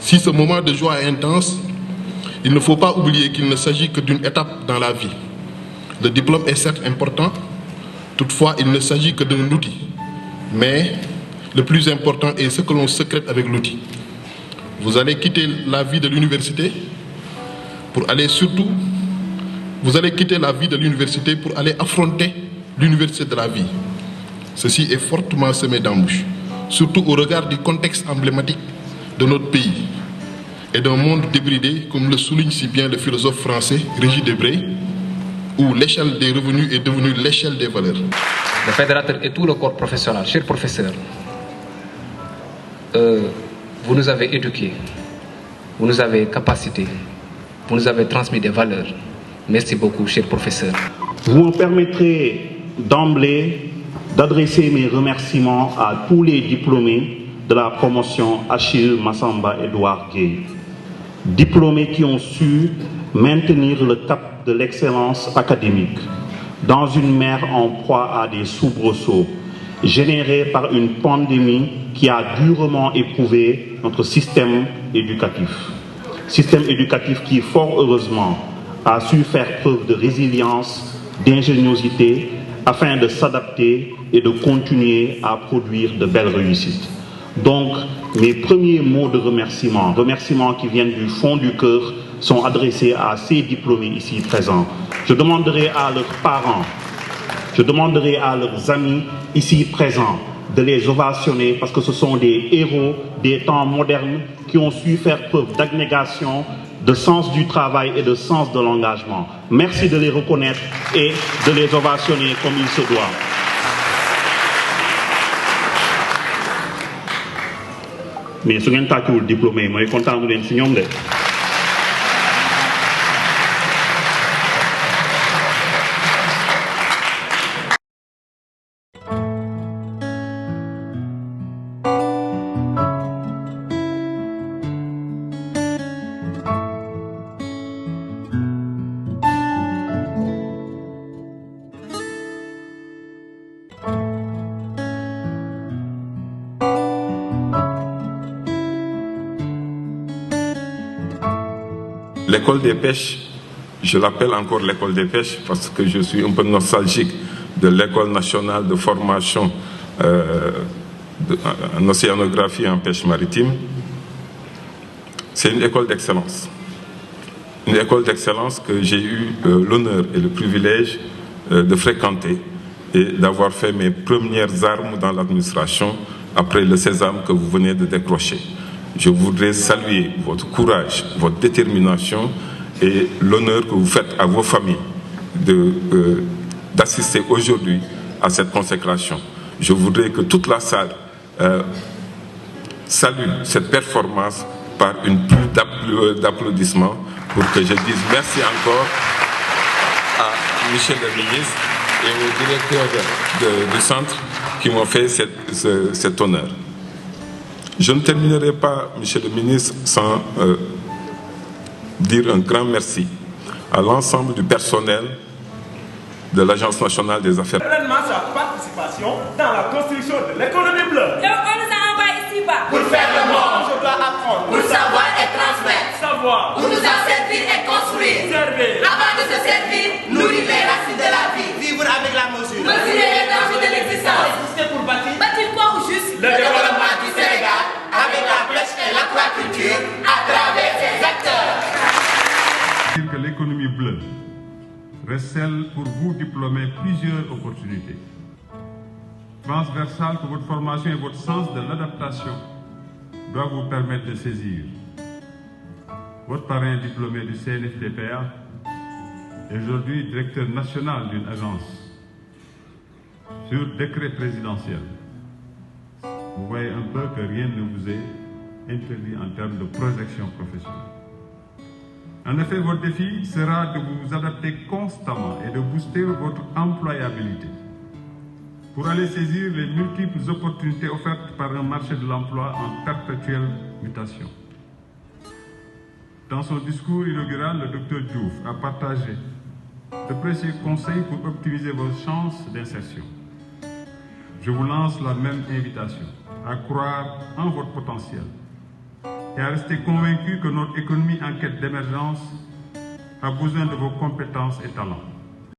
Si ce moment de joie est intense, il ne faut pas oublier qu'il ne s'agit que d'une étape dans la vie. Le diplôme est certes important, toutefois il ne s'agit que d'un outil. Mais le plus important est ce que l'on sécrète avec l'outil. Vous allez quitter la vie de l'université pour aller affronter l'université de la vie. Ceci est fortement semé d'embûches, surtout au regard du contexte emblématique de notre pays et d'un monde débridé, comme le souligne si bien le philosophe français Régis Debray, où l'échelle des revenus est devenue l'échelle des valeurs. Le fédérateur et tout le corps professionnel, chers professeurs, vous nous avez éduqués, vous nous avez capacités, vous nous avez transmis des valeurs. Merci beaucoup, chers professeurs. Vous me permettrez d'emblée d'adresser mes remerciements à tous les diplômés de la promotion Achille Massamba Edouard Gueye. Diplômés qui ont su maintenir le cap de l'excellence académique dans une mer en proie à des soubresauts générés par une pandémie qui a durement éprouvé notre système éducatif. Système éducatif qui, fort heureusement, a su faire preuve de résilience, d'ingéniosité afin de s'adapter et de continuer à produire de belles réussites. Donc, mes premiers mots de remerciements qui viennent du fond du cœur, sont adressés à ces diplômés ici présents. Je demanderai à leurs parents, je demanderai à leurs amis ici présents de les ovationner parce que ce sont des héros des temps modernes qui ont su faire preuve d'abnégation, de sens du travail et de sens de l'engagement. Merci de les reconnaître et de les ovationner comme il se doit. Mais su ngeen tàccuwul diplômé mooy kontaanu leen si ñoom de. L'école des pêches, je l'appelle encore l'école des pêches parce que je suis un peu nostalgique de l'école nationale de formation en océanographie et en pêche maritime. C'est une école d'excellence. Une école d'excellence que j'ai eu l'honneur et le privilège de fréquenter et d'avoir fait mes premières armes dans l'administration après le sésame que vous venez de décrocher. Je voudrais saluer votre courage, votre détermination et l'honneur que vous faites à vos familles d'assister aujourd'hui à cette consécration. Je voudrais que toute la salle salue cette performance par une pluie d'applaudissements pour que je dise merci encore à Michel le ministre et au directeur du centre qui m'ont fait cet honneur. Je ne terminerai pas, Monsieur le ministre, sans dire un grand merci à l'ensemble du personnel de l'Agence nationale des affaires. Pleinement sa participation dans la construction de l'économie bleue. Donc on nous a envoyés ici-bas pour faire le monde. Je dois apprendre. Pour savoir et transmettre. Savoir. Pour nous en servir et construire. Servir. Avant de se servir, nourrir les racines de la vie. Vivre avec la mesure. Mesurer les dangers de l'existence. Exister pour bâtir. Bâtir quoi ou juste le développement du Sénégal avec la pêche et l'aquaculture à travers ses acteurs. Que l'économie bleue recèle pour vous diplômés plusieurs opportunités. Transversales que votre formation et votre sens de l'adaptation doivent vous permettre de saisir. Votre parrain diplômé du CNFDPA est aujourd'hui directeur national d'une agence sur décret présidentiel. Vous voyez un peu que rien ne vous est interdit en termes de projection professionnelle. En effet, votre défi sera de vous adapter constamment et de booster votre employabilité pour aller saisir les multiples opportunités offertes par un marché de l'emploi en perpétuelle mutation. Dans son discours inaugural, le Dr Diouf a partagé de précieux conseils pour optimiser vos chances d'insertion. Je vous lance la même invitation à croire en votre potentiel et à rester convaincu que notre économie en quête d'émergence a besoin de vos compétences et talents.